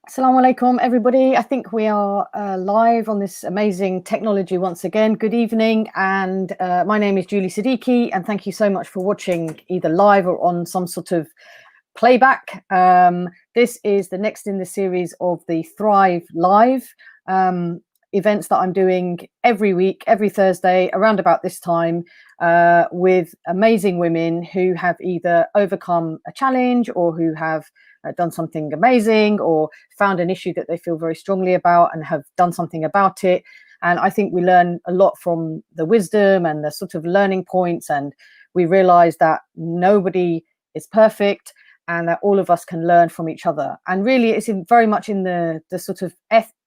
Assalamu alaikum, everybody. I think we are live on this amazing technology once again. Good evening, and my name is Julie Siddiqui, and thank you so much for watching either live or on some sort of playback. This is the next in the series of the Thrive Live events that I'm doing every week, every Thursday, around about this time, with amazing women who have either overcome a challenge or who have done something amazing or found an issue that they feel very strongly about and have done something about it. And I think we learn a lot from the wisdom and the sort of learning points, and we realize that nobody is perfect and that all of us can learn from each other. And really it's very much in the sort of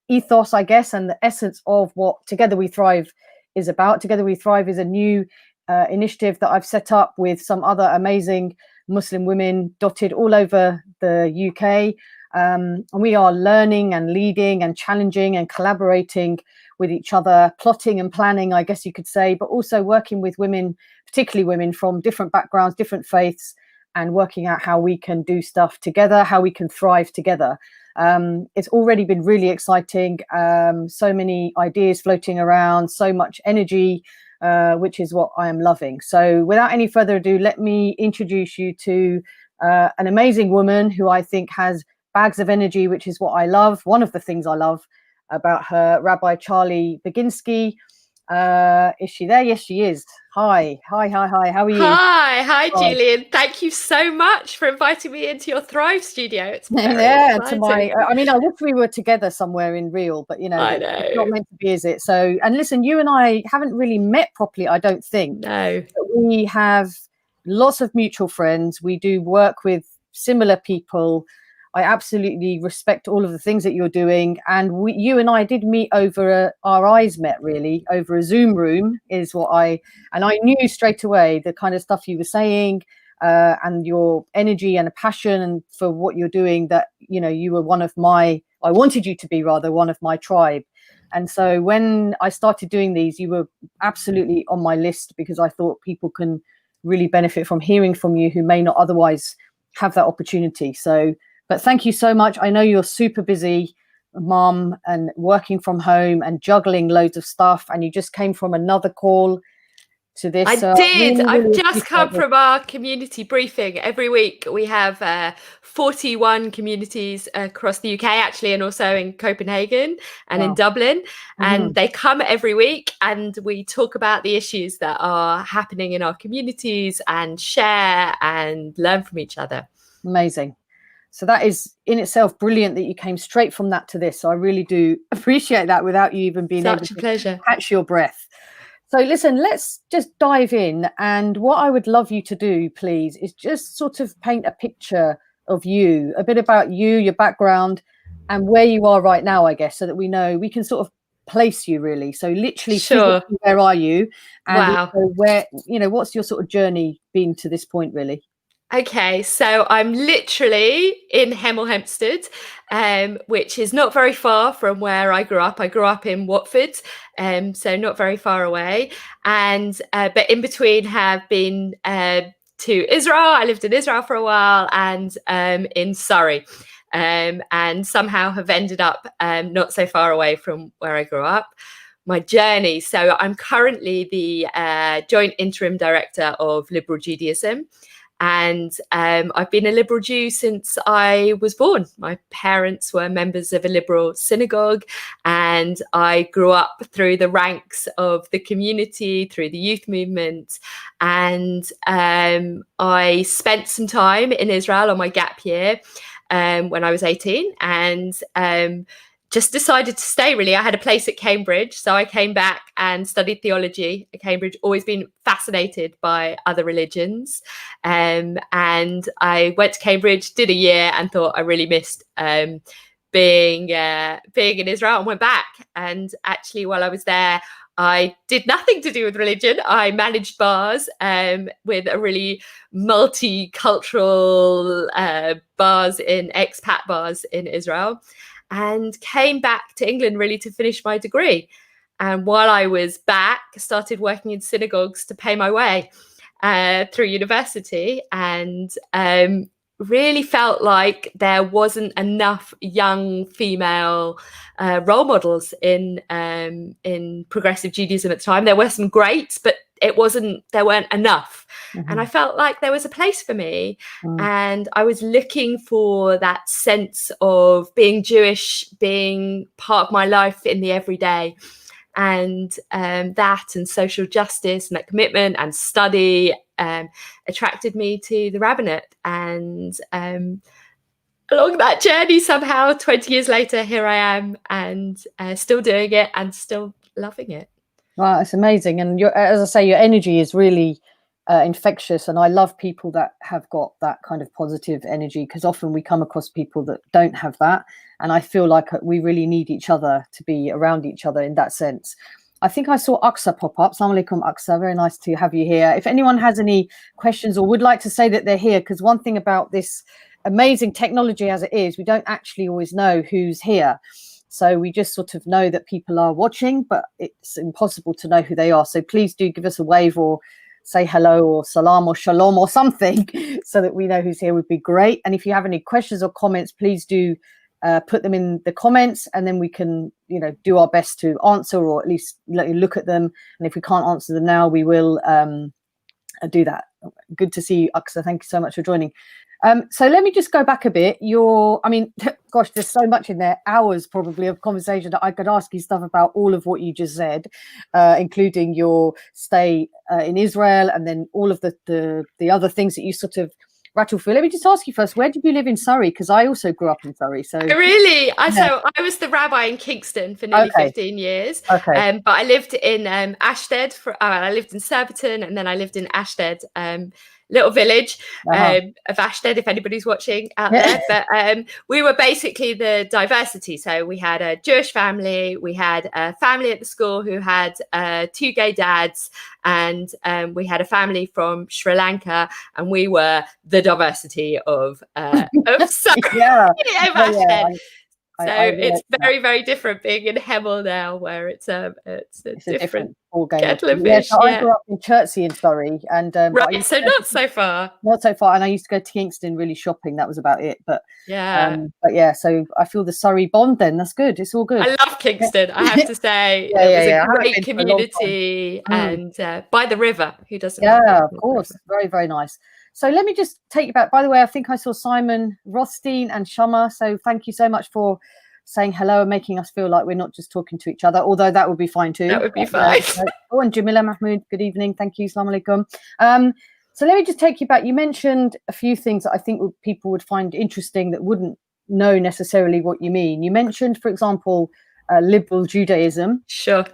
ethos, I guess, and the essence of what Together We Thrive is about. Together We Thrive is a new initiative that I've set up with some other amazing Muslim women dotted all over the UK. And we are learning and leading and challenging and collaborating with each other, plotting and planning, I guess you could say, but also working with women, particularly women from different backgrounds, different faiths, and working out how we can do stuff together, how we can thrive together. It's already been really exciting. So many ideas floating around, so much energy, which is what I am loving. So without any further ado, let me introduce you to an amazing woman who I think has bags of energy, which is what I love. One of the things I love about her, Rabbi Charley Baginsky. Is she there? Yes, she is. Hi. How are you? Hi, Julian. Thank you so much for inviting me into your Thrive studio. It's very exciting. I wish we were together somewhere in real, but I know. It's not meant to be, is it? So, and listen, you and I haven't really met properly, I don't think. No. But we have lots of mutual friends. We do work with similar people. I absolutely respect all of the things that you're doing. And you and I did meet over our eyes met, really, over a Zoom room is what and I knew straight away the kind of stuff you were saying and your energy and a passion for what you're doing, that, you were I wanted you to be rather one of my tribe. And so when I started doing these, you were absolutely on my list because I thought people can really benefit from hearing from you who may not otherwise have that opportunity. But thank you so much. I know you're super busy, mom, and working from home and juggling loads of stuff. And you just came from another call to this. I did. I've just come from our community briefing. Every week we have 41 communities across the UK, actually, and also in Copenhagen and in Dublin. And they come every week and we talk about the issues that are happening in our communities and share and learn from each other. Amazing. So that is in itself brilliant that you came straight from that to this. So I really do appreciate that without you even being able to catch your breath. So listen, let's just dive in. And what I would love you to do, please, is just sort of paint a picture of you, a bit about you, your background, and where you are right now, I guess, so that we can sort of place you really. So literally, where are you? And where, what's your sort of journey been to this point, really? Okay, so I'm literally in Hemel Hempstead, which is not very far from where I grew up. I grew up in Watford, so not very far away. And but in between have been to Israel. I lived in Israel for a while, and in Surrey, and somehow have ended up not so far away from where I grew up. My journey. So I'm currently the joint interim director of Liberal Judaism. And I've been a liberal Jew since I was born. My parents were members of a liberal synagogue, and I grew up through the ranks of the community, through the youth movement. And I spent some time in Israel on my gap year when I was 18, and just decided to stay, really. I had a place at Cambridge, so I came back and studied theology at Cambridge, always been fascinated by other religions. And I went to Cambridge, did a year, and thought I really missed being in Israel, and went back. And actually, while I was there, I did nothing to do with religion. I managed bars with a really multicultural bars, in expat bars in Israel, and came back to England really to finish my degree. And while I was back, started working in synagogues to pay my way through university. And really felt like there wasn't enough young female role models in progressive Judaism at the time. There were some greats, but there weren't enough. Mm-hmm. And I felt like there was a place for me. And I was looking for that sense of being Jewish, being part of my life in the everyday. And that and social justice and that commitment and study attracted me to the rabbinate. And along that journey, somehow 20 years later, here I am, and still doing it and still loving it. Wow, it's amazing. And as I say, your energy is really infectious, and I love people that have got that kind of positive energy, because often we come across people that don't have that, and I feel like we really need each other to be around each other in that sense. I think I saw Aksa pop up. Assalamu alaikum, Aksa. Very nice to have you here. If anyone has any questions or would like to say that they're here, because one thing about this amazing technology as it is, we don't actually always know who's here. So we just sort of know that people are watching, but it's impossible to know who they are. So please do give us a wave or say hello or salam or shalom or something so that we know who's here. Would be great. And if you have any questions or comments, please do put them in the comments, and then we can, do our best to answer, or at least let you look at them. And if we can't answer them now, we will do that. Good to see you, Aksa. Thank you so much for joining. So let me just go back a bit. Gosh, there's so much in there, hours probably of conversation that I could ask you stuff about all of what you just said, including your stay in Israel, and then all of the other things that you sort of rattle through. Let me just ask you first, where did you live in Surrey? Because I also grew up in Surrey. So really, so I was the rabbi in Kingston for nearly 15 years. Okay. But I lived in Ashtead. I lived in Surbiton, and then I lived in Ashtead. Little village of Ashtead, if anybody's watching out there. But we were basically the diversity. So we had a Jewish family, we had a family at the school who had 2 gay dads, and we had a family from Sri Lanka, and we were the diversity of Ashtead. So it's very, very different being in Hemel now, where it's a different kettle of fish. So I grew up in Chertsey in Surrey, and right, so not so far. Not so far, and I used to go to Kingston really shopping. That was about it. But so I feel the Surrey bond. Then that's good. It's all good. I love Kingston. I have to say, it was a great community, and by the river. Who doesn't? Yeah, of course, very, very nice. So let me just take you back. By the way, I think I saw Simon Rothstein and Shama. So thank you so much for saying hello and making us feel like we're not just talking to each other, although that would be fine too. That would be fine. And Jamila Mahmood, good evening. Thank you. Assalamu alaikum. So let me just take you back. You mentioned a few things that I think people would find interesting that wouldn't know necessarily what you mean. You mentioned, for example, liberal Judaism. Sure.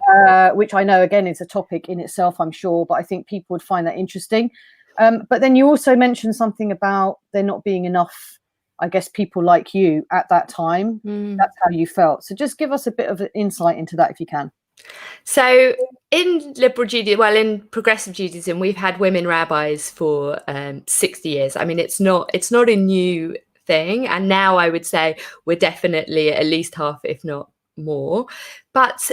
Which I know, again, is a topic in itself, I'm sure, but I think people would find that interesting. But then you also mentioned something about there not being enough, I guess, people like you at that time. That's how you felt. So just give us a bit of an insight into that if you can. So in liberal Judaism, in progressive Judaism, we've had women rabbis for 60 years. I mean, it's not a new thing. And now I would say we're definitely at least half, if not more. But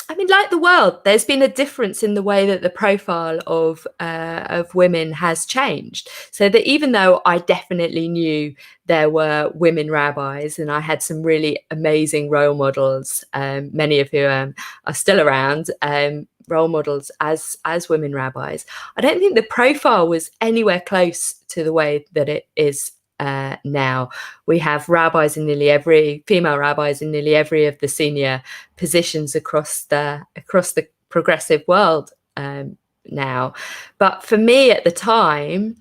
I mean, like the world, there's been a difference in the way that the profile of women has changed. So that even though I definitely knew there were women rabbis, and I had some really amazing role models, many of who are still around, role models as women rabbis, I don't think the profile was anywhere close to the way that it is now. We have female rabbis in nearly every of the senior positions across the progressive world now. But for me at the time,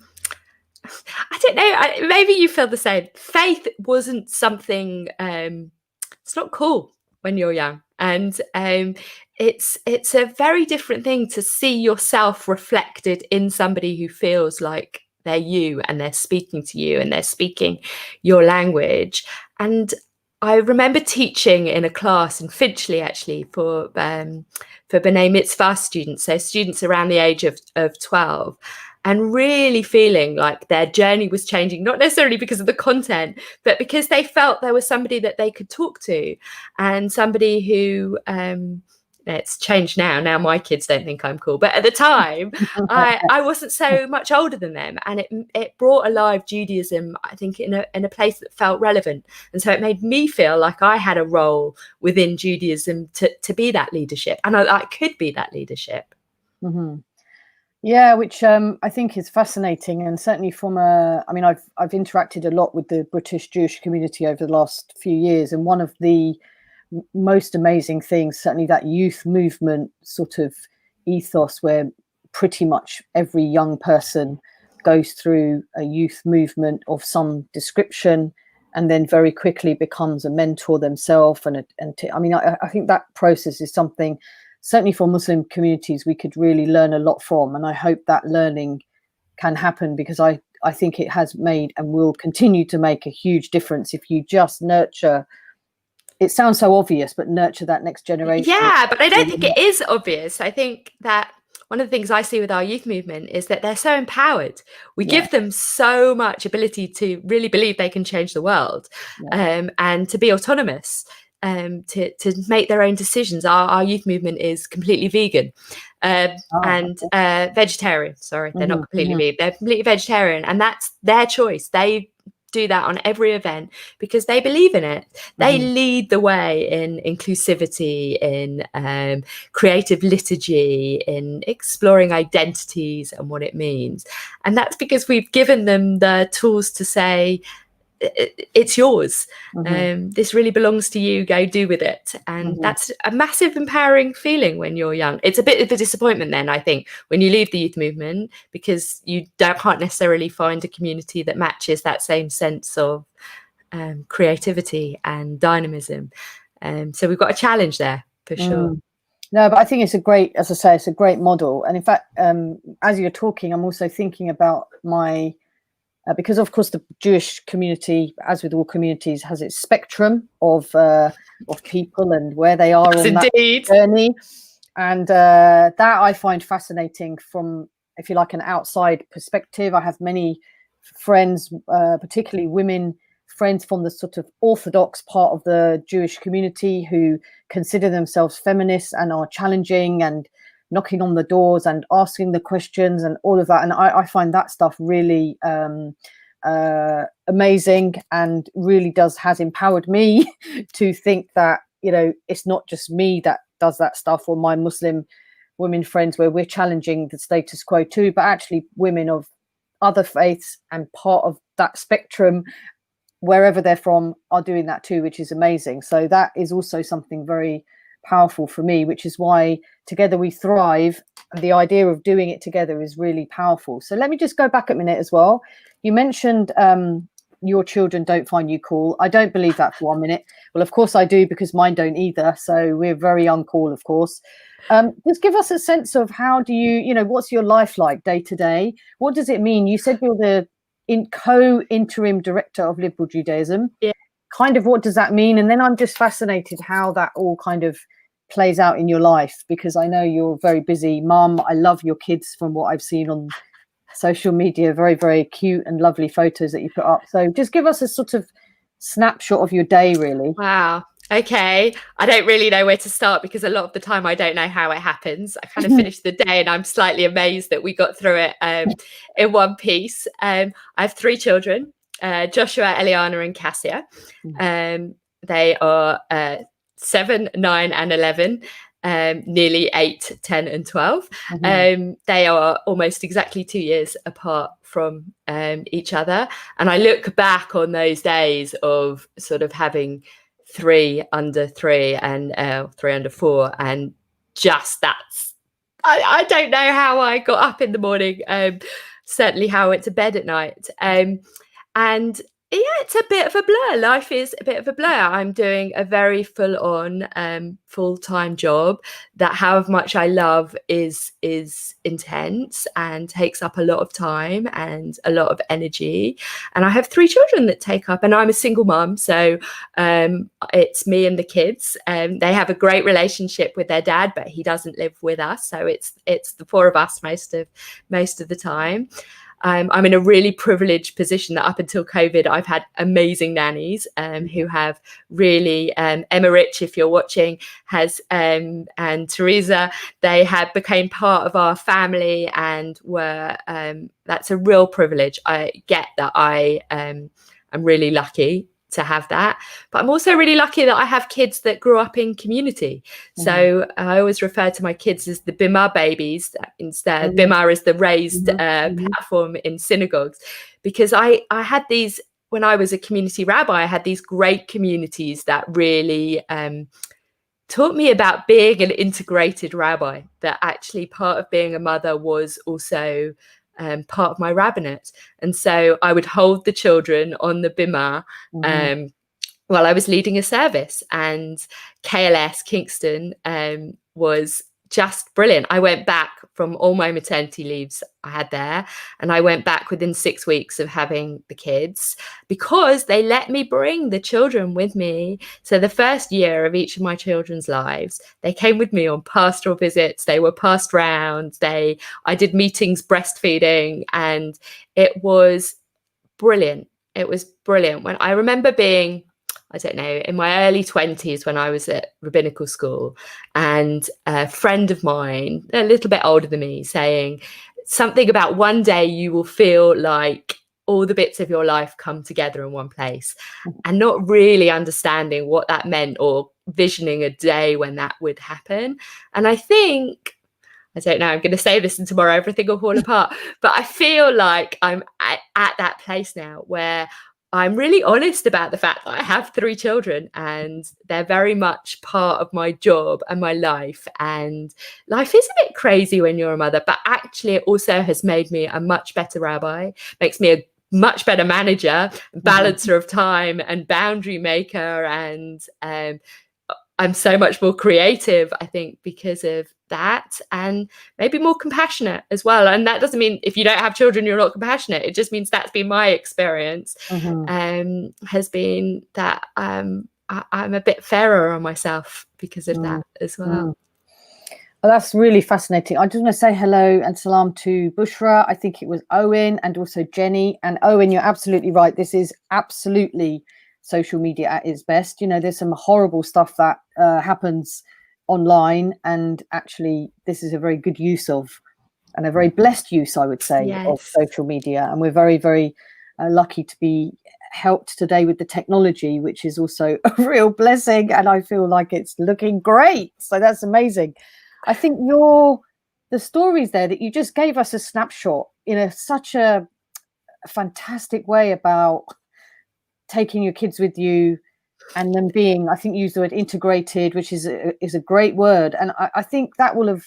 I don't know, maybe you feel the same. Faith wasn't something, it's not cool when you're young. And it's a very different thing to see yourself reflected in somebody who feels like they're you, and they're speaking to you, and they're speaking your language. And I remember teaching in a class in Finchley, actually, for B'nai Mitzvah students, so students around the age of 12, and really feeling like their journey was changing, not necessarily because of the content, but because they felt there was somebody that they could talk to, and somebody who it's changed now. Now my kids don't think I'm cool, but at the time, I wasn't so much older than them, and it brought alive Judaism, I think, in a place that felt relevant, and so it made me feel like I had a role within Judaism to be that leadership, and I could be that leadership. Mm-hmm. Yeah, which I think is fascinating, and certainly from I've interacted a lot with the British Jewish community over the last few years, and one of the most amazing things, certainly that youth movement sort of ethos, where pretty much every young person goes through a youth movement of some description, and then very quickly becomes a mentor themselves. I think that process is something, certainly for Muslim communities, we could really learn a lot from. And I hope that learning can happen, because I think it has made and will continue to make a huge difference if you just nurture. It sounds so obvious, but nurture that next generation. Yeah, but I don't think it is obvious. I think that one of the things I see with our youth movement is that they're so empowered. We give them so much ability to really believe they can change the world, and to be autonomous, to make their own decisions. Our youth movement is completely vegan and vegetarian. Sorry, they're not completely vegan. They're completely vegetarian, and that's their choice. They do that on every event because they believe in it. They lead the way in inclusivity, in creative liturgy, in exploring identities and what it means. And that's because we've given them the tools to say, it's yours. This really belongs to you. Go do with it. And that's a massive empowering feeling when you're young. It's a bit of a disappointment then, I think, when you leave the youth movement, because you can't necessarily find a community that matches that same sense of creativity and dynamism. So we've got a challenge there for sure. No, but I think it's a great, as I say, it's a great model. And in fact, as you're talking, I'm also thinking about my because of course the Jewish community, as with all communities, has its spectrum of people and where they are on that journey, and that I find fascinating from, if you like, an outside perspective. I have many friends, particularly women friends from the sort of orthodox part of the Jewish community, who consider themselves feminists and are challenging and knocking on the doors and asking the questions and all of that. And I find that stuff really amazing, and really has empowered me to think that, it's not just me that does that stuff, or my Muslim women friends, where we're challenging the status quo too, but actually women of other faiths and part of that spectrum, wherever they're from, are doing that too, which is amazing. So that is also something very powerful for me, which is why Together We Thrive, the idea of doing it together, is really powerful. So let me just go back a minute as well. You mentioned your children don't find you cool. I don't believe that for 1 minute. Well, of course I do, because mine don't either. So we're very uncool, of course. Just give us a sense of how do you, what's your life like day to day? What does it mean? You said you're the co-interim director of Liberal Judaism. Yeah. Kind of what does that mean? And then I'm just fascinated how that all kind of plays out in your life, because I know you're a very busy mum. I love your kids from what I've seen on social media. Very, very cute and lovely photos that you put up. So just give us a sort of snapshot of your day, really. Wow. Okay. I don't really know where to start, because a lot of the time I don't know how it happens. I kind of finish the day and I'm slightly amazed that we got through it in one piece. I have 3 children, Joshua, Eliana and Cassia. They are 7, 9 and 11, nearly 8, 10 and 12. They are almost exactly 2 years apart from each other. And I look back on those days of sort of having 3 under 3 and 3 under 4, and just that's, I don't know how I got up in the morning, certainly how I went to bed at night. And yeah, it's a bit of a blur. Life is a bit of a blur. I'm doing a very full-on, full-time job that, however much I love, is intense and takes up a lot of time and a lot of energy. And I have 3 children that take up, and I'm a single mum, so it's me and the kids. They have a great relationship with their dad, but he doesn't live with us, so it's the 4 of us most of the time. I'm in a really privileged position that up until COVID, I've had amazing nannies who have really, Emma Rich, if you're watching, has, and Teresa, they became part of our family and were, that's a real privilege. I get that I'm really lucky to have that, but I'm also really lucky that I have kids that grew up in community. So I always refer to my kids as the Bima babies. Instead, Bima is the raised platform in synagogues, because I had these, when I was a community rabbi, I had these great communities that really taught me about being an integrated rabbi, that actually part of being a mother was also part of my rabbinate. And so I would hold the children on the bima while I was leading a service, and KLS Kingston was just brilliant. I went back from all my maternity leaves I had there, and I went back within 6 weeks of having the kids, because they let me bring the children with me. So the first year of each of my children's lives, they came with me on pastoral visits. They were passed round. I did meetings breastfeeding, and it was brilliant. It was brilliant. When I remember being, I don't know, in my early 20s when I was at rabbinical school, and a friend of mine, a little bit older than me, saying something about one day you will feel like all the bits of your life come together in one place, and not really understanding what that meant or visioning a day when that would happen. And I think, I don't know, I'm going to say this and tomorrow everything will fall apart, but I feel like I'm at that place now where I'm really honest about the fact that I have 3 children, and they're very much part of my job and my life. And life is a bit crazy when you're a mother, but actually it also has made me a much better rabbi, makes me a much better manager, balancer of time and boundary maker. And I'm so much more creative, I think, because of that, and maybe more compassionate as well. And that doesn't mean if you don't have children you're not compassionate. It just means that's been my experience, has been that I'm a bit fairer on myself because of that as well. Well, that's really fascinating. I just want to say hello and salam to Bushra. I think it was Owen, and also Jenny. And Owen, you're absolutely right. This is absolutely social media at its best. You know, there's some horrible stuff that happens online, and actually this is a very good use of, and a very blessed use, I would say, of social media. And we're very, very lucky to be helped today with the technology, which is also a real blessing, and I feel like it's looking great. So that's amazing. I think the stories there that you just gave us a snapshot in such a fantastic way about taking your kids with you, and them being, I think you used the word integrated, which is a great word. And I think that will have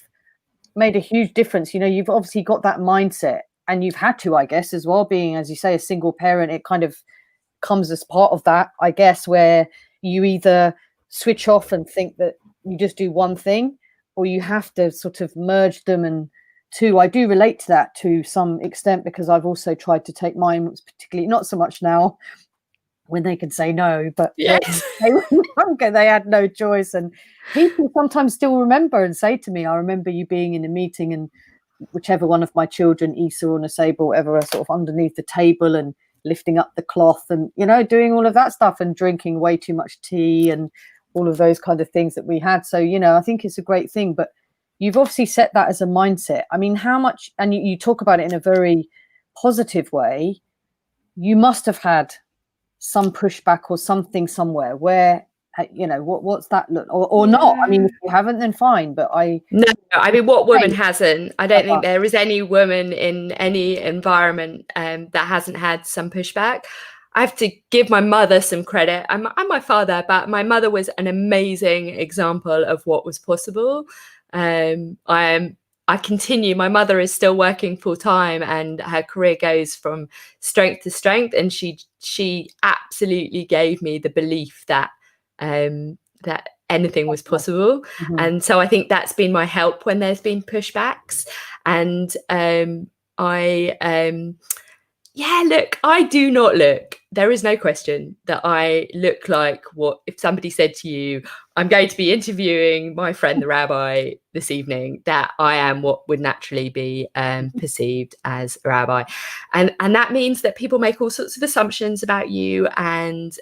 made a huge difference. You know, you've obviously got that mindset, and you've had to, I guess, as well, being, as you say, a single parent. It kind of comes as part of that, I guess, where you either switch off and think that you just do one thing, or you have to sort of merge them. And I do relate to that to some extent, because I've also tried to take mine, particularly not so much now when they can say no, but yes, they were younger, they had no choice. And people sometimes still remember and say to me, I remember you being in a meeting, and whichever one of my children, Issa or Naseba or whatever, are sort of underneath the table and lifting up the cloth and, you know, doing all of that stuff, and drinking way too much tea and all of those kind of things that we had. So, you know, I think it's a great thing, but you've obviously set that as a mindset. I mean, how much, and you talk about it in a very positive way, you must have had some pushback or something somewhere where, you know, what's that look, or not? I mean, if you haven't, then fine, but I mean, what woman hasn't? I don't think there is any woman in any environment that hasn't had some pushback. I have to give my mother some credit. I'm my father, but my mother was an amazing example of what was possible. I continue. My mother is still working full time, and her career goes from strength to strength. And she absolutely gave me the belief that that anything was possible. And so I think that's been my help when there's been pushbacks. And Yeah, look, I do not look. There is no question that I look like what if somebody said to you, I'm going to be interviewing my friend the rabbi this evening, that I am what would naturally be perceived as a rabbi. And that means that people make all sorts of assumptions about you, and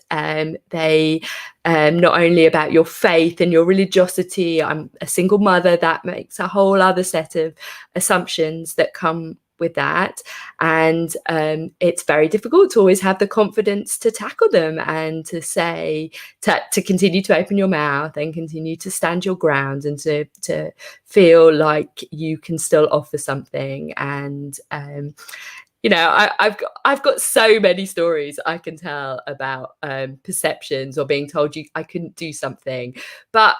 they not only about your faith and your religiosity. I'm a single mother, that makes a whole other set of assumptions that come with that, and it's very difficult to always have the confidence to tackle them and to say to continue to open your mouth and continue to stand your ground and to feel like you can still offer something. And I've got so many stories I can tell about perceptions or being told I couldn't do something, but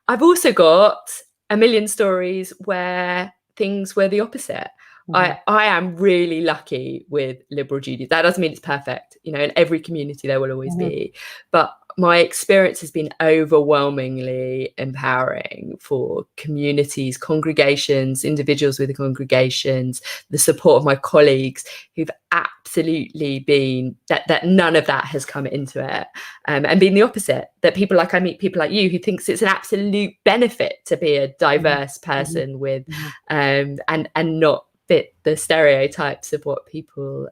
I've also got a million stories where things were the opposite. I am really lucky with liberal Judaism. That doesn't mean it's perfect. In every community there will always be. But my experience has been overwhelmingly empowering for communities, congregations, individuals with the congregations, the support of my colleagues who've absolutely been that none of that has come into it, and been the opposite. That I meet people like you who thinks it's an absolute benefit to be a diverse person with and not fit the stereotypes of what people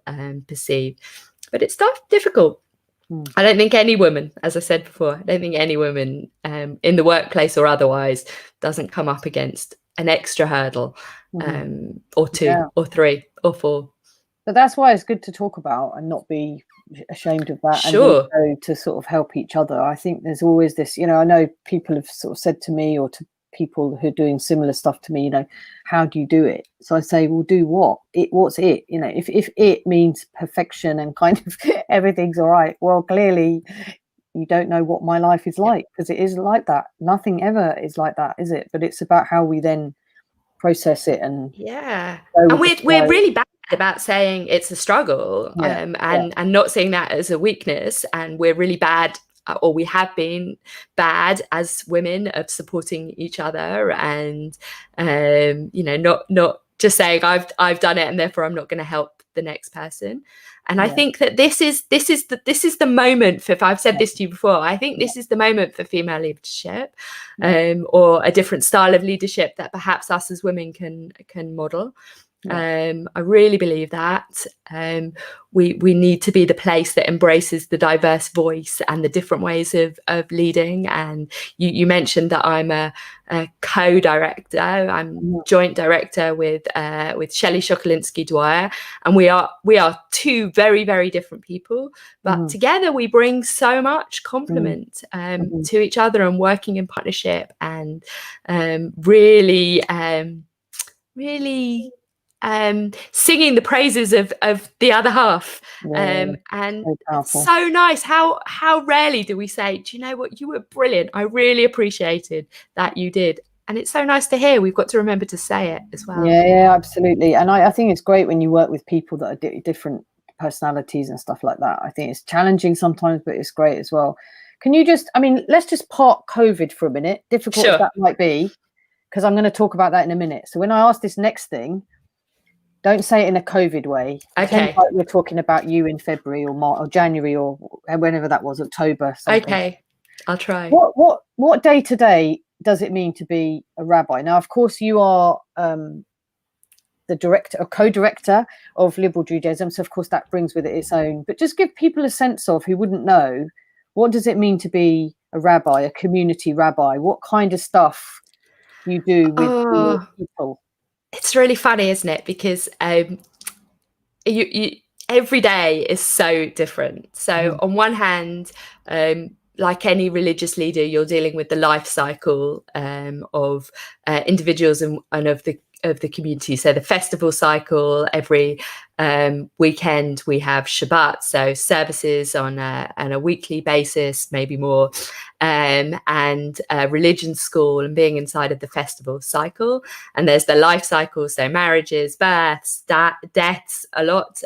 perceive. But it's difficult. I don't think any woman, as I said before, I don't think any woman in the workplace or otherwise doesn't come up against an extra hurdle or two or three or four. But that's why it's good to talk about and not be ashamed of that. Sure. And also to sort of help each other. I think there's always this, I know people have sort of said to me or to people who are doing similar stuff to me, how do you do it? So I say, well, do what? What's it? If it means perfection and kind of everything's all right, well, clearly you don't know what my life is like, because it is like that. Nothing ever is like that, is it? But it's about how we then process it. And and we're really bad about saying it's a struggle, and not seeing that as a weakness. And we're really bad, or we have been bad as women, of supporting each other, and not just saying I've done it and therefore I'm not going to help the next person. And I think that this is the moment for, if I've said this to you before, I think this is the moment for female leadership, or a different style of leadership that perhaps us as women can model. I really believe that we need to be the place that embraces the diverse voice and the different ways of leading. And you mentioned that I'm a co-director. I'm joint director with Shelley Shokolinsky-Dwyer, and we are two very, very different people, but together we bring so much complement to each other, and working in partnership, and really singing the praises of the other half. And it's so nice. How rarely do we say, do you know what, you were brilliant, I really appreciated that you did. And it's so nice to hear. We've got to remember to say it as well. Yeah, absolutely. And I think it's great when you work with people that are different personalities and stuff like that. I think it's challenging sometimes, but it's great as well. Can you let's just park COVID for a minute, difficult as that might be, because I'm going to talk about that in a minute. So when I ask this next thing, don't say it in a COVID way. Okay. Like we're talking about you in February or March or January or whenever that was, October. Something. Okay, I'll try. What day to day does it mean to be a rabbi? Now, of course, you are the director or co-director of Liberal Judaism, so of course that brings with it its own. But just give people a sense of, who wouldn't know, what does it mean to be a rabbi, a community rabbi? What kind of stuff you do with people? It's really funny, isn't it? Because you every day is so different. So on one hand, like any religious leader, you're dealing with the life cycle of individuals and of the community. So the festival cycle, every weekend we have Shabbat, so services on a weekly basis, maybe more, and religion school, and being inside of the festival cycle. And there's the life cycle, so marriages, births, deaths, a lot.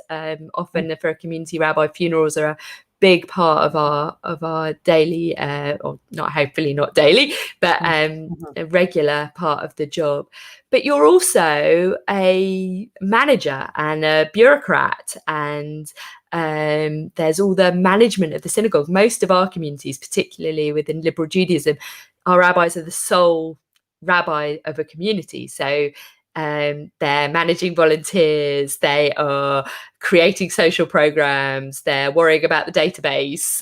Often for a community rabbi, funerals are a big part of our daily, or not, hopefully not daily, but a regular part of the job. But you're also a manager and a bureaucrat, and there's all the management of the synagogue. Most of our communities, particularly within Liberal Judaism, our rabbis are the sole rabbi of a community. So they're managing volunteers, they are creating social programs, they're worrying about the database,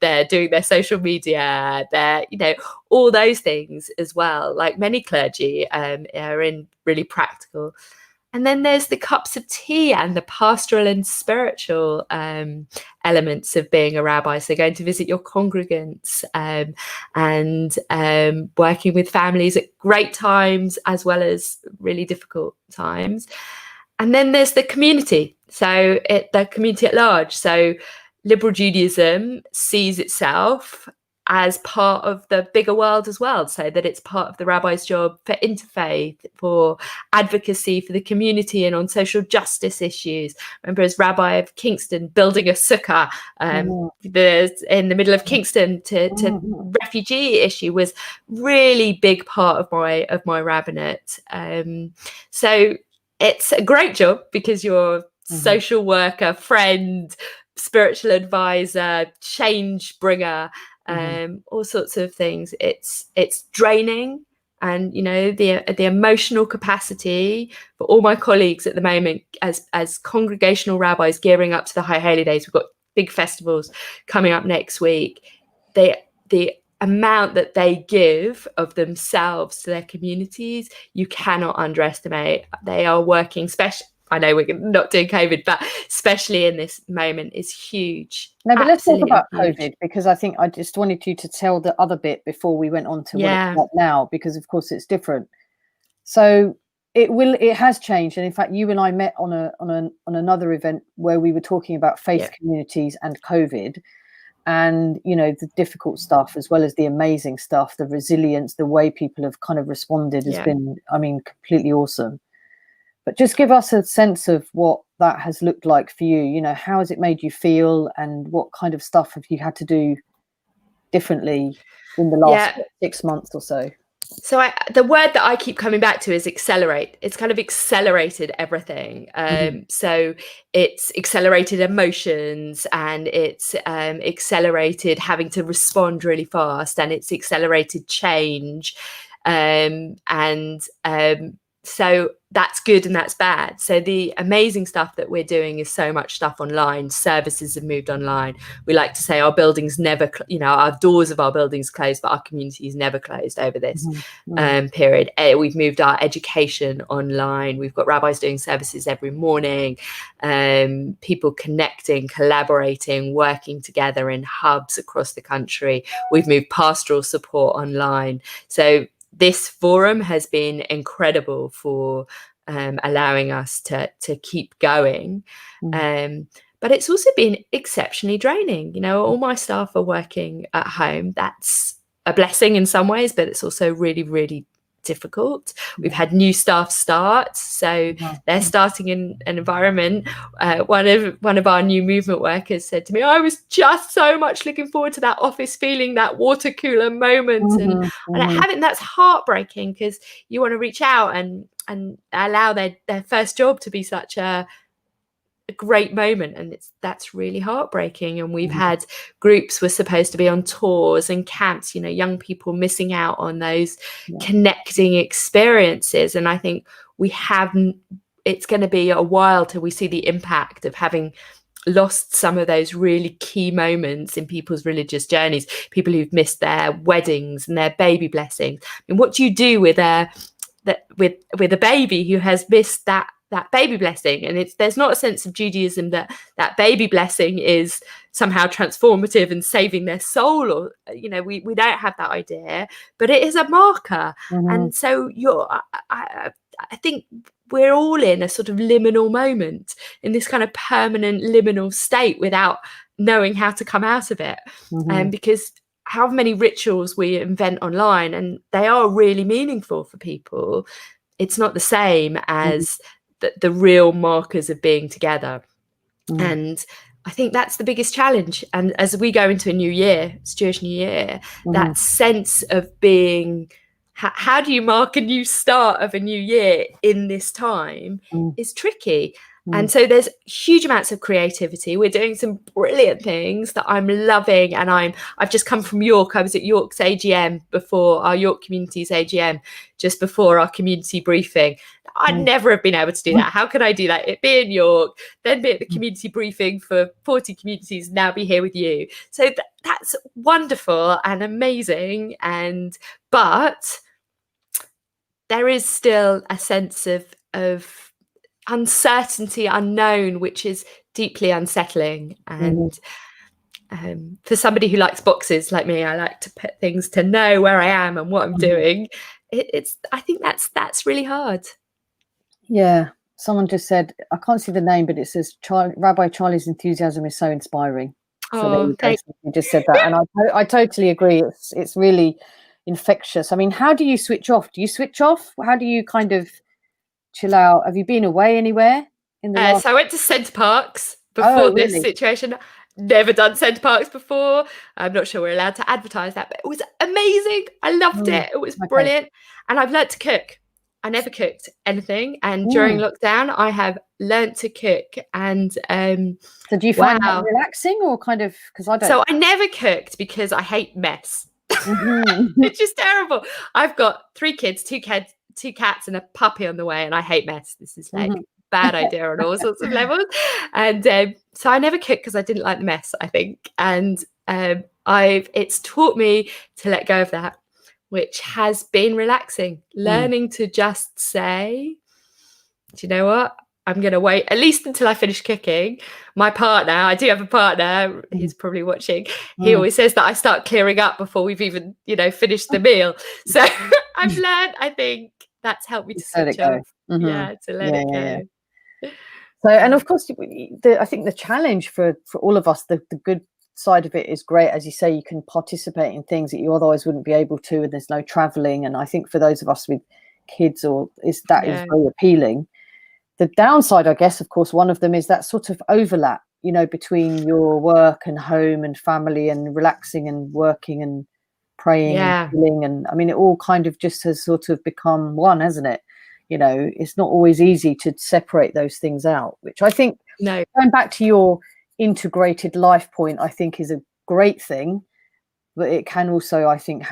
they're doing their social media, they're, all those things as well. Like many clergy are in really practical. And then there's the cups of tea and the pastoral and spiritual elements of being a rabbi. So going to visit your congregants and working with families at great times as well as really difficult times. And then there's the community. So the community at large. So Liberal Judaism sees itself as part of the bigger world as well, so that it's part of the rabbi's job for interfaith, for advocacy for the community and on social justice issues. Remember, as rabbi of Kingston, building a sukkah in the middle of Kingston to refugee issue was really big part of my rabbinate. So it's a great job because you're social worker, friend, spiritual advisor, change bringer, all sorts of things. It's draining, and the emotional capacity for all my colleagues at the moment as congregational rabbis gearing up to the High Holy Days. We've got big festivals coming up next week. The amount that they give of themselves to their communities, you cannot underestimate. They are working I know we're not doing COVID, but especially in this moment is huge. No, but let's talk about COVID, because I think I just wanted you to tell the other bit before we went on to what it's like now, because of course it's different. So it has changed, and in fact, you and I met on another event where we were talking about faith communities and COVID, and the difficult stuff as well as the amazing stuff, the resilience, the way people have kind of responded has been, completely awesome. But just give us a sense of what that has looked like for you. How has it made you feel, and what kind of stuff have you had to do differently in the last 6 months or so? So the word that I keep coming back to is accelerate. It's kind of accelerated everything. So it's accelerated emotions, and it's accelerated having to respond really fast, and it's accelerated change. So that's good and that's bad. So the amazing stuff that we're doing is so much stuff online. Services have moved online. We like to say our buildings never, our doors of our buildings closed, but our community is never closed over this period. We've moved our education online. We've got rabbis doing services every morning, people connecting, collaborating, working together in hubs across the country. We've moved pastoral support online. So this forum has been incredible for allowing us to keep going. But it's also been exceptionally draining. All my staff are working at home. That's a blessing in some ways, but it's also really, really difficult. We've had new staff start, so they're starting in an environment. One of our new movement workers said to me, I was just so much looking forward to that office feeling, that water cooler moment, and I haven't. That's heartbreaking, because you want to reach out and allow their first job to be such a great moment, and that's really heartbreaking. And we've had groups were supposed to be on tours and camps, young people missing out on those connecting experiences. And I think it's going to be a while till we see the impact of having lost some of those really key moments in people's religious journeys, people who've missed their weddings and their baby blessings. And what do you do with a baby who has missed that baby blessing? And there's not a sense of Judaism that baby blessing is somehow transformative and saving their soul, or we don't have that idea, but it is a marker. And so I think we're all in a sort of liminal moment, in this kind of permanent liminal state without knowing how to come out of it. Because how many rituals we invent online, and they are really meaningful for people, it's not the same as the real markers of being together. And I think that's the biggest challenge. And as we go into a new year, it's Jewish New Year, that sense of being, how do you mark a new start of a new year in this time is tricky. And so there's huge amounts of creativity. We're doing some brilliant things that I'm loving. And I've just come from York. I was at York's AGM before, our York Community's AGM, just before our community briefing. I'd never have been able to do that. How could I do that? It'd be in York, then be at the community briefing for 40 communities, now be here with you. So that's wonderful and amazing. But there is still a sense of uncertainty, unknown, which is deeply unsettling. And for somebody who likes boxes like me, I like to put things to know where I am and what I'm doing. I think that's really hard. Yeah, someone just said, I can't see the name, but it says Rabbi Charley's enthusiasm is so inspiring. So you just said that, and I totally agree. It's really infectious. I mean, how do you switch off? Do you switch off? How do you kind of chill out? Have you been away anywhere in the last? So I went to Centre Parks before this situation. Never done Centre Parks before. I'm not sure we're allowed to advertise that, but it was amazing. I loved it. It was brilliant. And I've learnt to cook. I never cooked anything. And during lockdown, I have learnt to cook. And so do you find that relaxing or kind of, because I don't? So I never cooked because I hate mess. It's just terrible. I've got 3 kids, 2 cats and a puppy on the way, and I hate mess. This is like bad idea on all sorts of levels. And so I never cooked because I didn't like the mess, I think. And it's taught me to let go of that, which has been relaxing. Learning to just say, do you know what? I'm going to wait at least until I finish cooking. My partner, I do have a partner, he's probably watching. He always says that I start clearing up before we've even, finished the meal. So I've learned, I think that's helped me to switch off. Yeah, to let it go. Yeah. So, and of course, I think the challenge for all of us, the good side of it is great. As you say, you can participate in things that you otherwise wouldn't be able to, and there's no traveling. And I think for those of us with kids, is very appealing. The downside, I guess, of course, one of them is that sort of overlap, between your work and home and family and relaxing and working and praying and feeling. And I mean, it all kind of just has sort of become one, hasn't it? It's not always easy to separate those things out, which I think, going back to your integrated life point, I think is a great thing, but it can also, I think,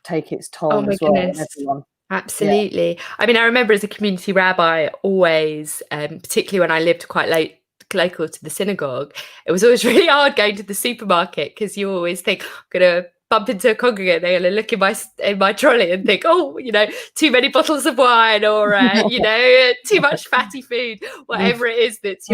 take its toll as well on everyone. Absolutely. Yeah. I mean, I remember as a community rabbi always, particularly when I lived quite local to the synagogue, it was always really hard going to the supermarket because you always think, I'm going to bump into a congregant, they're going to look in my trolley and think, too many bottles of wine or, too much fatty food, whatever it is that's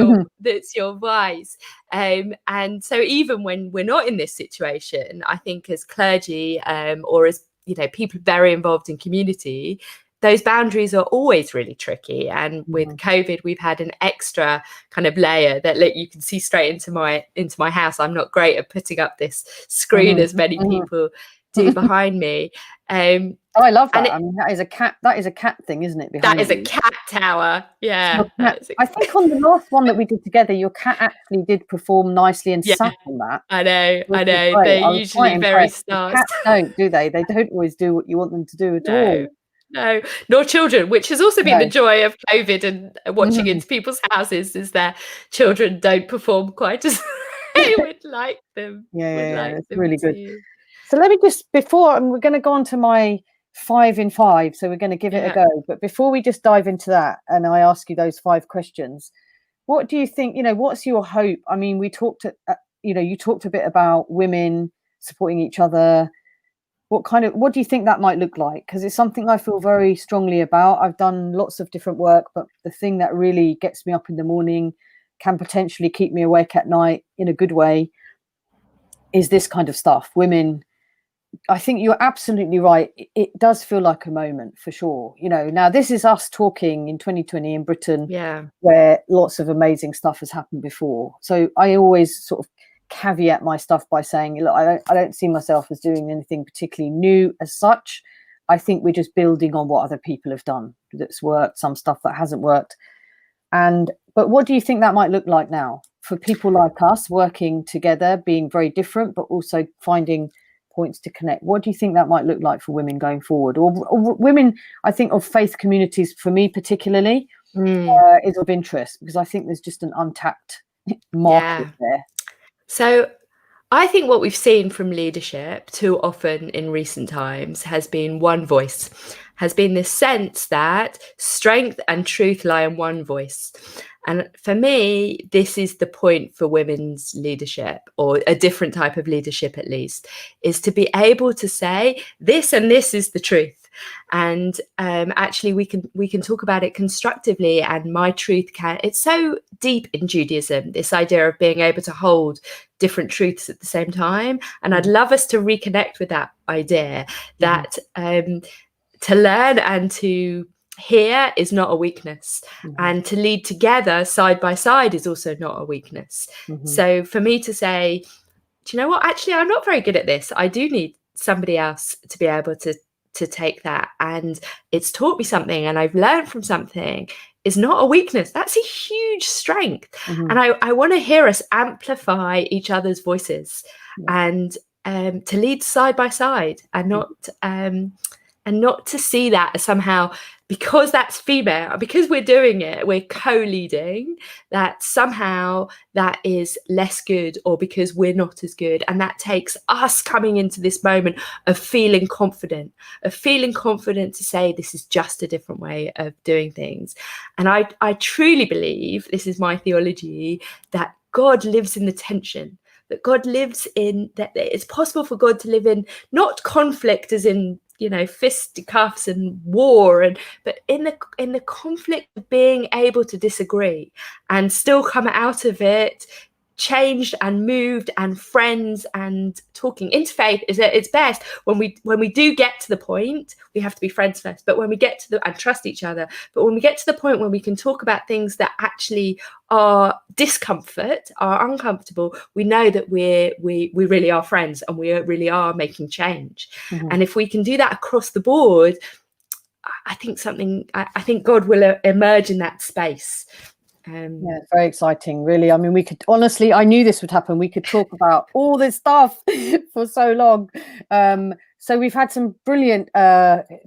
your vice. And so even when we're not in this situation, I think as clergy or as people very involved in community, those boundaries are always really tricky. And with COVID, we've had an extra kind of layer that you can see straight into my house. I'm not great at putting up this screen as many people do behind me. I love that. I mean, that is a cat thing, isn't it? That is a cat tower. Yeah. I think on the last one that we did together, your cat actually did perform nicely and sat on that. I know. They're usually very stark. Cats don't, do they? They don't always do what you want them to do at all. No, nor children, which has also been the joy of COVID and watching into people's houses, is that children don't perform quite as they would like them. It's really good. So let me just, before, and we're going to go on to my 5 in 5, so we're going to give it a go. But before we just dive into that, and I ask you those 5 questions, what do you think, what's your hope? I mean, we talked, you talked a bit about women supporting each other. What do you think that might look like? Because it's something I feel very strongly about. I've done lots of different work, but the thing that really gets me up in the morning, can potentially keep me awake at night in a good way, is this kind of stuff. Women, I think you're absolutely right. It does feel like a moment for sure. Now this is us talking in 2020 in Britain, where lots of amazing stuff has happened before. So I always sort of caveat my stuff by saying, look, I don't see myself as doing anything particularly new as such. I think we're just building on what other people have done that's worked, some stuff that hasn't worked. But what do you think that might look like now for people like us working together, being very different, but also finding points to connect? What do you think that might look like for women going forward, or women, I think, of faith communities, for me particularly, is of interest, because I think there's just an untapped market there. So I think what we've seen from leadership too often in recent times has been one voice, has been this sense that strength and truth lie in one voice. And for me, this is the point for women's leadership, or a different type of leadership at least, is to be able to say this and this is the truth. And actually we can talk about it constructively, and my truth it's so deep in Judaism, this idea of being able to hold different truths at the same time. And I'd love us to reconnect with that idea that to learn and to hear is not a weakness, and to lead together side by side is also not a weakness. So for me to say, do you know what, actually I'm not very good at this, I do need somebody else to be able to take that, and it's taught me something and I've learned from something, is not a weakness. That's a huge strength. And I want to hear us amplify each other's voices, and to lead side by side, and not to see that as somehow, because that's female, because we're doing it, we're co-leading, that somehow that is less good, or because we're not as good. And that takes us coming into this moment of feeling confident to say, this is just a different way of doing things. And I truly believe, this is my theology, that God lives in the tension, that God lives in, that it's possible for God to live in not conflict as in, you know, fisticuffs and war, but in the conflict of being able to disagree and still come out of it changed and moved and friends and talking. Interfaith is at its best when we do get to the point, we have to be friends first, but when we get to and trust each other, but when we get to the point where we can talk about things that actually are discomfort, are uncomfortable, we know that we really are friends, and we really are making change. And if we can do that across the board, I think God will emerge in that space. Yeah, it's very exciting, really. I mean, we could honestly, I knew this would happen. We could talk about all this stuff for so long. So we've had some brilliant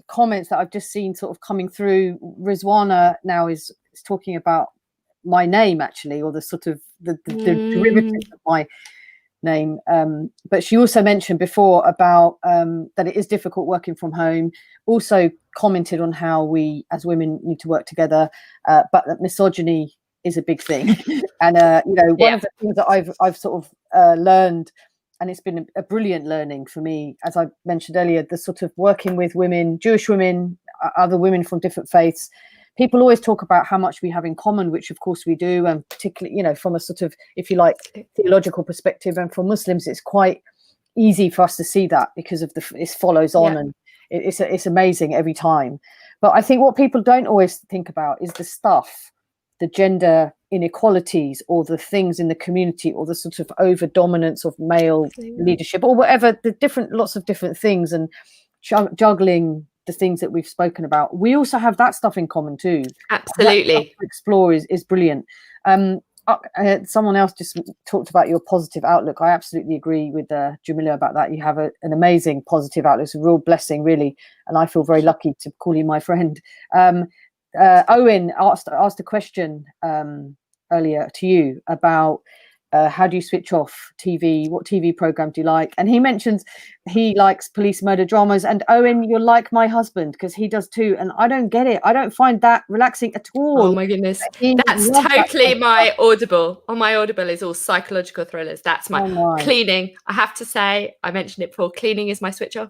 comments that I've just seen sort of coming through. Rizwana now is talking about my name, actually, or the sort of the derivative of my name. But she also mentioned before about that it is difficult working from home. Also commented on how we as women need to work together, but that misogyny is a big thing. And one of the things that I've sort of learned, and it's been a brilliant learning for me, as I mentioned earlier, the sort of working with women, Jewish women, other women from different faiths. People always talk about how much we have in common, which of course we do, and particularly, you know, from a sort of, if you like, theological perspective. And for Muslims, it's quite easy for us to see that because of it follows on, and it's amazing every time. But I think what people don't always think about is the stuff, the gender inequalities, or the things in the community, or the sort of over dominance of male leadership, or whatever, the lots of different things, and juggling the things that we've spoken about. We also have that stuff in common too. Absolutely. To explore is brilliant. Someone else just talked about your positive outlook. I absolutely agree with Jamila about that. You have an amazing positive outlook. It's a real blessing, really, and I feel very lucky to call you my friend. Owen asked a question earlier to you about how do you switch off TV? What TV program do you like? And he mentions he likes police murder dramas. And Owen, you're like my husband, because he does too. And I don't get it. I don't find that relaxing at all. Oh my goodness. That's totally my Audible. On my Audible is all psychological thrillers. That's my cleaning. I have to say, I mentioned it before, cleaning is my switch off.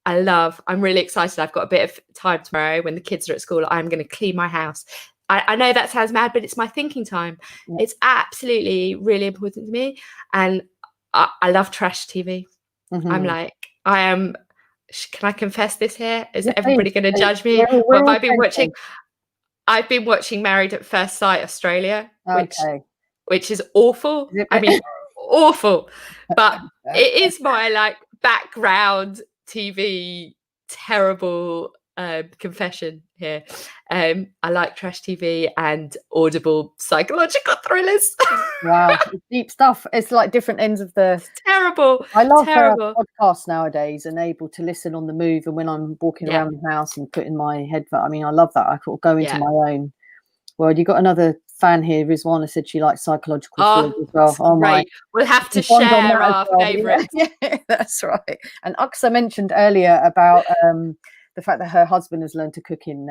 I'm really excited. I've got a bit of time tomorrow when the kids are at school. I'm going to clean my house. I know that sounds mad, but it's my thinking time. Yeah. It's absolutely really important to me. And I love trash TV. I'm like, can I confess this here? Is everybody going to judge me? What have I been watching? I've been watching Married at First Sight Australia, which is awful. I mean, awful. But it is my like background TV terrible confession here. I like trash TV and audible psychological thrillers. Wow, it's deep stuff. It's like different ends of the. Terrible. I love terrible. podcasts nowadays and able to listen on the move, and when I'm walking Yeah. around the house and putting my headphone. I mean, I love that. I could go into Yeah. my own world. You got another fan here, Rizwana said she likes psychological thrillers as well. Oh my! We'll have to share our favourites. Yeah, that's right. And Aksa mentioned earlier about the fact that her husband has learned to cook in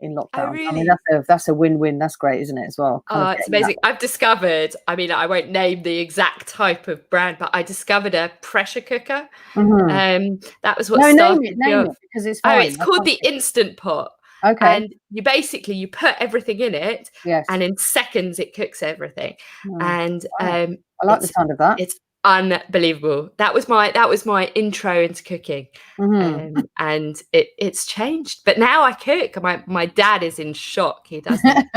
lockdown. Oh, really? I mean, that's a win-win. That's great, isn't it, as well? It's amazing. I've discovered, I mean, I won't name the exact type of brand, but I discovered a pressure cooker. That was what started name it, because it's fine. It's called the Instant Pot. Okay. And you put everything in it, yes, and in seconds it cooks everything. And I like the sound of that. It's unbelievable. That was my intro into cooking. And it's changed. But now I cook. My dad is in shock. He doesn't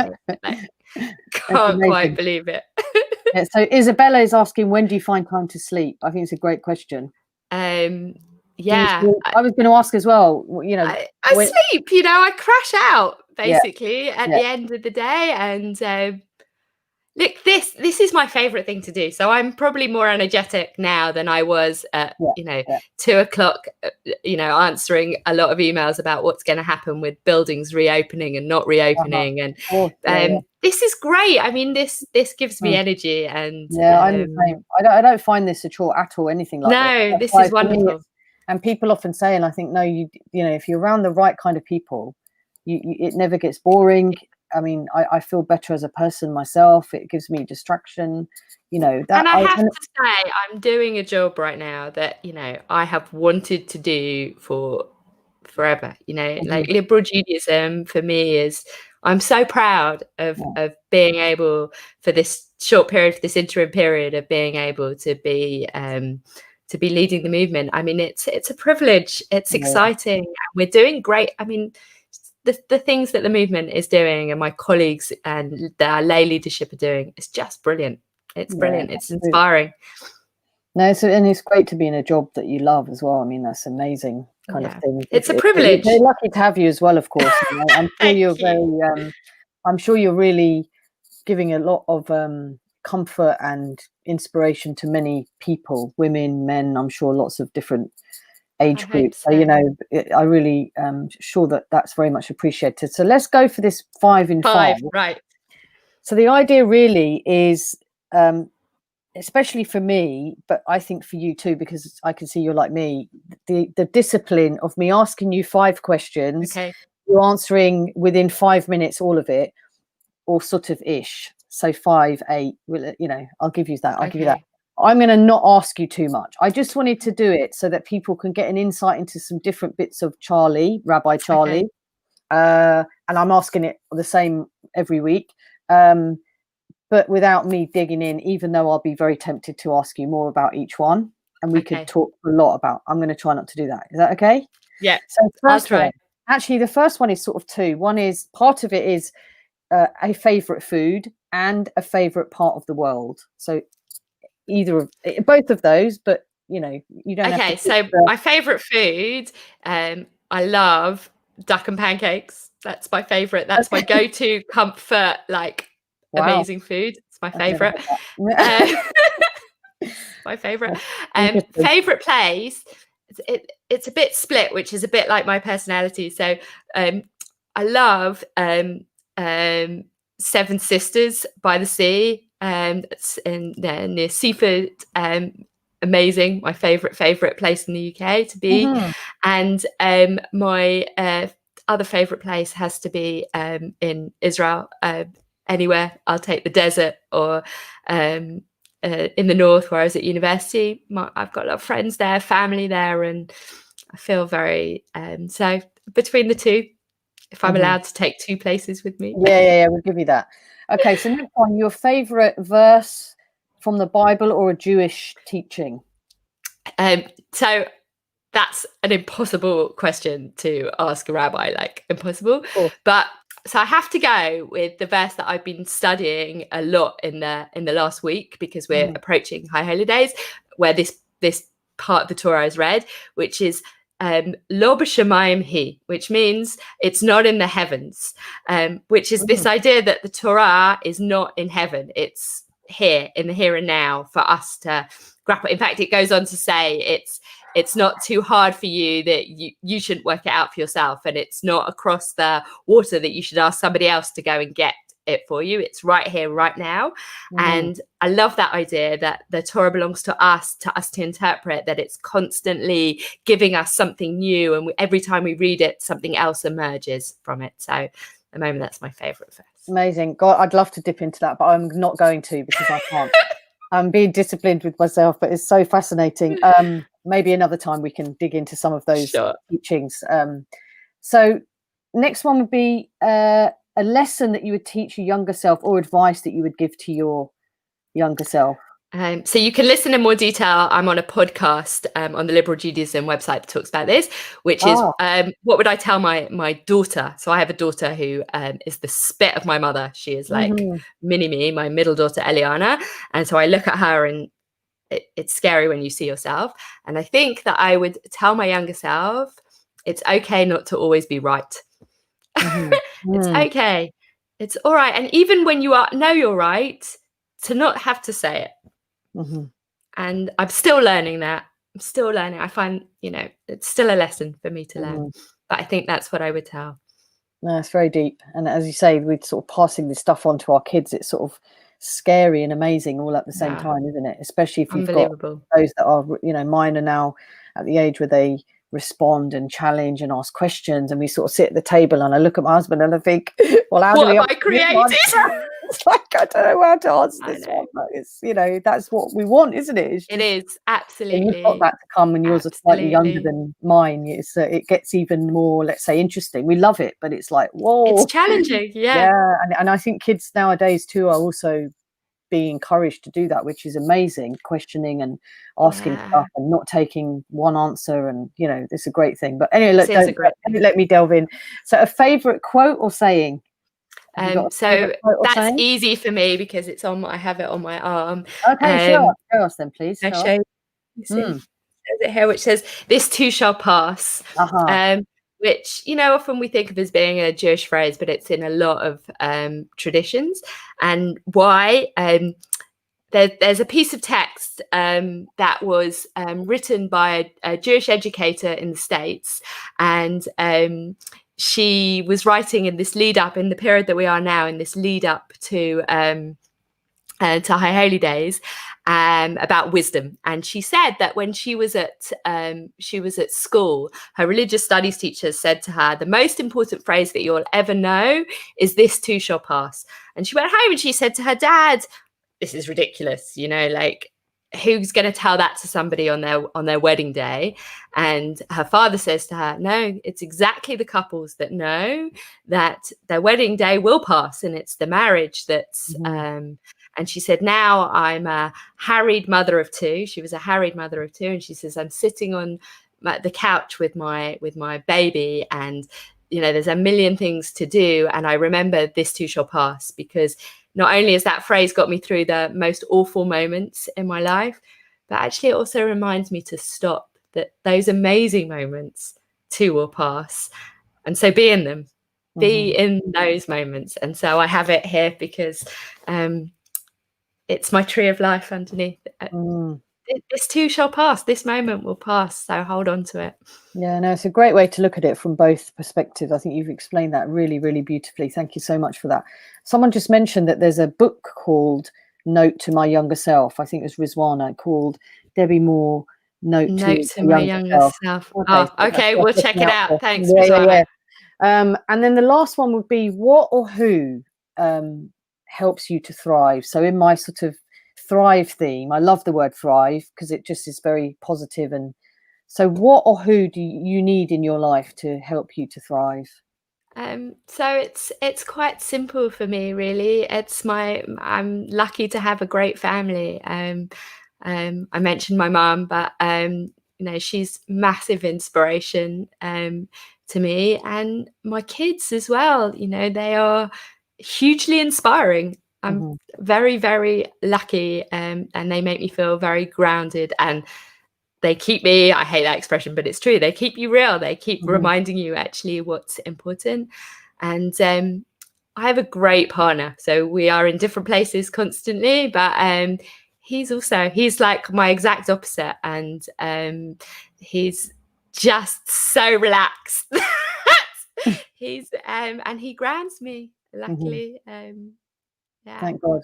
can't quite believe it. Yeah, so Isabella is asking, when do you find time to sleep? I think it's a great question. Yeah, I was going to ask as well. You know, I sleep. I crash out basically at the end of the day. And look, this is my favorite thing to do. So I'm probably more energetic now than I was at 2:00. Answering a lot of emails about what's going to happen with buildings reopening and not reopening. And this is great. I mean, this gives me energy. And I'm the same. I don't find this a chore at all. Anything like that. No, this is wonderful. And people often say, and I think, no, you know, if you're around the right kind of people, it never gets boring. I mean, I feel better as a person myself. It gives me distraction, that. And I have to say, I'm doing a job right now that, I have wanted to do for forever. Like Liberal Judaism for me is, I'm so proud of being able, for this short period, for this interim period, of being able to be leading the movement. I mean, it's a privilege. It's exciting. We're doing great. I mean, the things that the movement is doing and my colleagues and our lay leadership are doing, it's just brilliant. It's brilliant. It's inspiring. No, and it's great to be in a job that you love as well. I mean, that's amazing kind of thing. It's a privilege. They're lucky to have you as well, of course. I'm sure you're I'm sure you're really giving a lot of comfort and inspiration to many people, women, men, I'm sure lots of different age groups. So, I really sure that that's very much appreciated. So let's go for this 5 in 5. Right. So the idea really is, especially for me, but I think for you too, because I can see you're like me, the discipline of me asking you 5 questions, you're answering within 5 minutes, all of it, or sort of ish. So 5, 8, I'll give you that. I'll give you that. I'm going to not ask you too much. I just wanted to do it so that people can get an insight into some different bits of Rabbi Charley. And I'm asking it the same every week, but without me digging in, even though I'll be very tempted to ask you more about each one. And we could talk a lot about, I'm going to try not to do that. Is that okay? Yeah. So first one, actually, the first one is sort of 2. One is, part of it is a favorite food and a favorite part of the world. So both of those, but you don't have to. So my favorite food, I love duck and pancakes. That's my favorite. That's my go-to comfort, amazing food. It's my favorite. My favorite. Favorite place, it's a bit split, which is a bit like my personality. So I love Seven Sisters by the Sea. It's near Seaford. Amazing. My favorite place in the UK to be. And my other favorite place has to be in Israel. Anywhere, I'll take the desert, or in the north where I was at university. I've got a lot of friends there, family there, and I feel very so between the two, if I'm allowed to take 2 places with me. Yeah, we'll give you that. Okay, so next one, your favorite verse from the Bible or a Jewish teaching? So that's an impossible question to ask a rabbi, impossible. Cool. But so I have to go with the verse that I've been studying a lot in the last week, because we're approaching High Holy Days, where this part of the Torah is read, which is Lo b'shamayim hi, which means it's not in the heavens, which is this idea that the Torah is not in heaven. It's here, in the here and now, for us to grapple. In fact, it goes on to say it's not too hard for you, that you shouldn't work it out for yourself, and it's not across the water that you should ask somebody else to go and get it for you. It's right here, right now. And I love that idea that the Torah belongs to us to interpret, that it's constantly giving us something new, and every time we read it, something else emerges from it. So at the moment, that's my favorite verse. Amazing. God, I'd love to dip into that, but I'm not going to, because I can't. I'm being disciplined with myself, but it's so fascinating. Maybe another time we can dig into some of those teachings. So next one would be a lesson that you would teach your younger self, or advice that you would give to your younger self. So you can listen in more detail. I'm on a podcast on the Liberal Judaism website that talks about this, which is what would I tell my daughter? So I have a daughter who is the spit of my mother. She is like mini me, my middle daughter Eliana. And so I look at her, and it's scary when you see yourself. And I think that I would tell my younger self, it's okay not to always be right. It's okay. It's all right. And even when you know you're right, to not have to say it. And I'm still learning that. I'm still learning. I find, it's still a lesson for me to learn. But I think that's what I would tell. No, it's very deep. And as you say, we're sort of passing this stuff on to our kids. It's sort of scary and amazing all at the same time, isn't it? Especially if you've got those that are, mine are now at the age where they respond and challenge and ask questions, and we sort of sit at the table, and I look at my husband and I think, well, how what do we have I created? It's like, I don't know how to answer this one, but it's, that's what we want, isn't it? It is, absolutely. And you've got that to come when yours are slightly younger than mine. It gets even more, let's say, interesting. We love it, but it's like, whoa, it's challenging. And I think kids nowadays too are also being encouraged to do that, which is amazing, questioning and asking stuff and not taking one answer, and it's a great thing. But anyway, let me delve in. So a favorite quote or saying? So that's easy for me because it's I have it on my arm. Okay, show us then, please. I'll show you. There's it here, which says, "This too shall pass." Which often we think of as being a Jewish phrase, but it's in a lot of traditions. And why? There's a piece of text that was written by a Jewish educator in the States, and she was writing in this lead up, in the period that we are now, in this lead up to High Holy Days, about wisdom. And she said that when she was at school, her religious studies teacher said to her, the most important phrase that you'll ever know is "this too shall pass." And she went home and she said to her dad, "This is ridiculous, like, who's going to tell that to somebody on their wedding day?" And her father says to her, "No, it's exactly the couples that know that their wedding day will pass, and it's the marriage that's and she said, "Now I'm a harried mother of two." She was a harried mother of two. And she says, "I'm sitting on the couch with my baby, and, there's a million things to do. And I remember this too shall pass," because not only has that phrase got me through the most awful moments in my life, but actually it also reminds me to stop, that those amazing moments too will pass. And so be in them, be in those moments. And so I have it here because it's my tree of life underneath. This too shall pass. This moment will pass. So hold on to it. Yeah, no, it's a great way to look at it from both perspectives. I think you've explained that really, really beautifully. Thank you so much for that. Someone just mentioned that there's a book called Note to My Younger Self. I think it was Rizwana, called Debbie Moore, Note to My Younger Self. Okay, we'll check it out. Thanks, Rizwana. And then the last one would be, what or who helps you to thrive? So in my sort of thrive theme, I love the word thrive because it just is very positive. And so what or who do you need in your life to help you to thrive? So it's quite simple for me, really. I'm lucky to have a great family. I mentioned my mum, but she's massive inspiration to me, and my kids as well. They are hugely inspiring. I'm very, very lucky, and they make me feel very grounded and they keep me, I hate that expression, but it's true. They keep you real. They keep Mhm. reminding you actually what's important. And I have a great partner. So we are in different places constantly, but he's like my exact opposite. And he's just so relaxed. He's and he grounds me, luckily. Yeah. Thank God.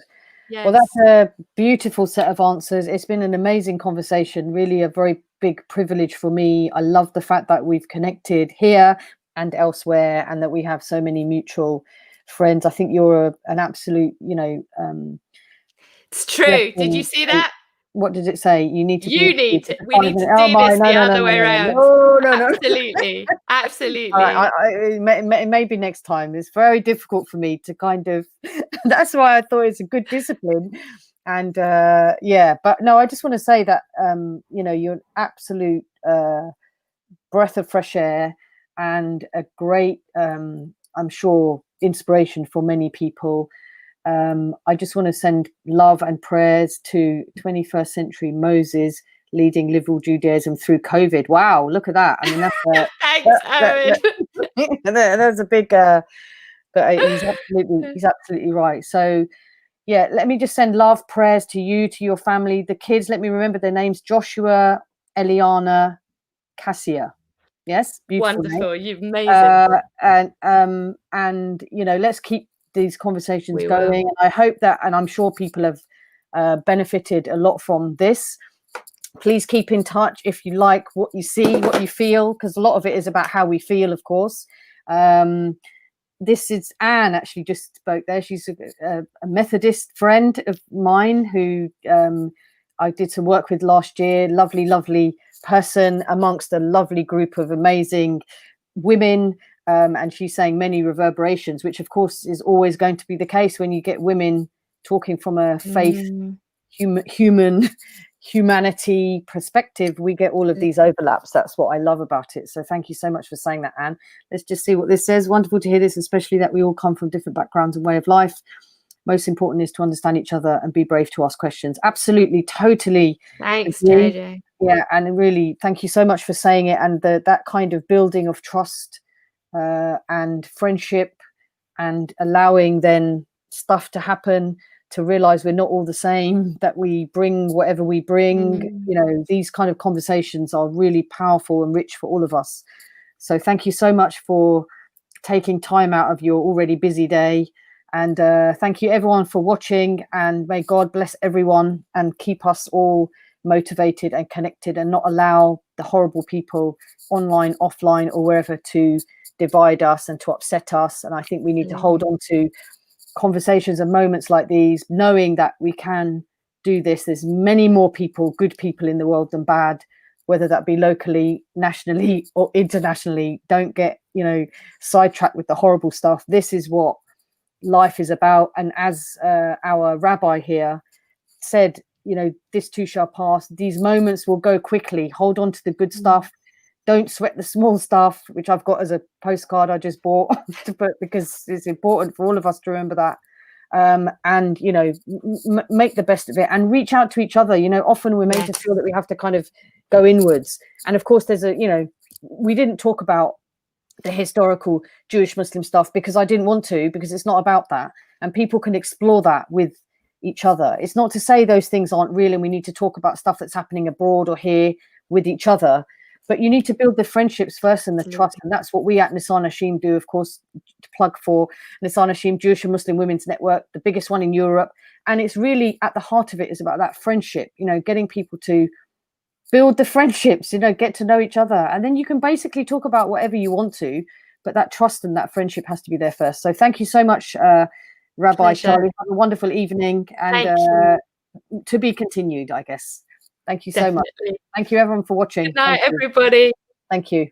Yes. Well, that's a beautiful set of answers. It's been an amazing conversation, really a very big privilege for me. I love the fact that we've connected here and elsewhere, and that we have so many mutual friends. I think you're an absolute, it's true. Did you see that? What did it say? You need to We be. need to do this the other way around. No. Absolutely. Maybe next time. It's very difficult for me to kind of. That's why I thought it's a good discipline. And but no, I just want to say that you're an absolute breath of fresh air and a great, I'm sure, inspiration for many people. I just want to send love and prayers to 21st century Moses leading Liberal Judaism through COVID. Wow, look at that. I mean, that's thanks, Owen. That's a big but he's absolutely right. So yeah, let me just send love, prayers to you, to your family, the kids. Let me remember their names: Joshua, Eliana, Cassia. Yes, beautiful. Wonderful. You're amazing. And let's keep these conversations going. And I hope that, and I'm sure people have benefited a lot from this. Please keep in touch if you like what you see, what you feel, because a lot of it is about how we feel, of course. This is Anne, actually just spoke there. She's a Methodist friend of mine who I did some work with last year. Lovely person amongst a lovely group of amazing women. And she's saying many reverberations, which of course is always going to be the case when you get women talking from a faith, humanity perspective. We get all of these overlaps. That's what I love about it. So thank you so much for saying that, Anne. Let's just see what this says. Wonderful to hear this, especially that we all come from different backgrounds and way of life. Most important is to understand each other and be brave to ask questions. Absolutely, totally. Thanks, JJ. Yeah, and really thank you so much for saying it. And that kind of building of trust and friendship, and allowing then stuff to happen, to realize we're not all the same, that we bring whatever we bring. These kind of conversations are really powerful and rich for all of us. So thank you so much for taking time out of your already busy day. And thank you everyone for watching, and may God bless everyone and keep us all motivated and connected, and not allow the horrible people online, offline, or wherever to divide us and to upset us. And I think we need to hold on to conversations and moments like these, knowing that we can do this. There's many more people, good people in the world than bad, whether that be locally, nationally, or internationally. Don't get sidetracked with the horrible stuff. This is what life is about. And as our rabbi here said, this too shall pass. These moments will go quickly. Hold on to the good stuff. Don't sweat the small stuff, which I've got as a postcard I just bought to put, because it's important for all of us to remember that. And make the best of it, and reach out to each other. Often we're made to feel that we have to kind of go inwards. And of course there's we didn't talk about the historical Jewish Muslim stuff because I didn't want to, because it's not about that, and people can explore that with each other. It's not to say those things aren't real and we need to talk about stuff that's happening abroad or here with each other, but you need to build the friendships first and the trust. And that's what we at Nisan Hashim do, of course, to plug for Nisan Hashim Jewish and Muslim Women's Network, the biggest one in Europe. And it's really at the heart of it is about that friendship, getting people to build the friendships, get to know each other. And then you can basically talk about whatever you want to, but that trust and that friendship has to be there first. So thank you so much, Rabbi Charley. Have a wonderful evening, and to be continued, I guess. Thank you so much. Thank you everyone for watching. Good night, everybody. Thank you.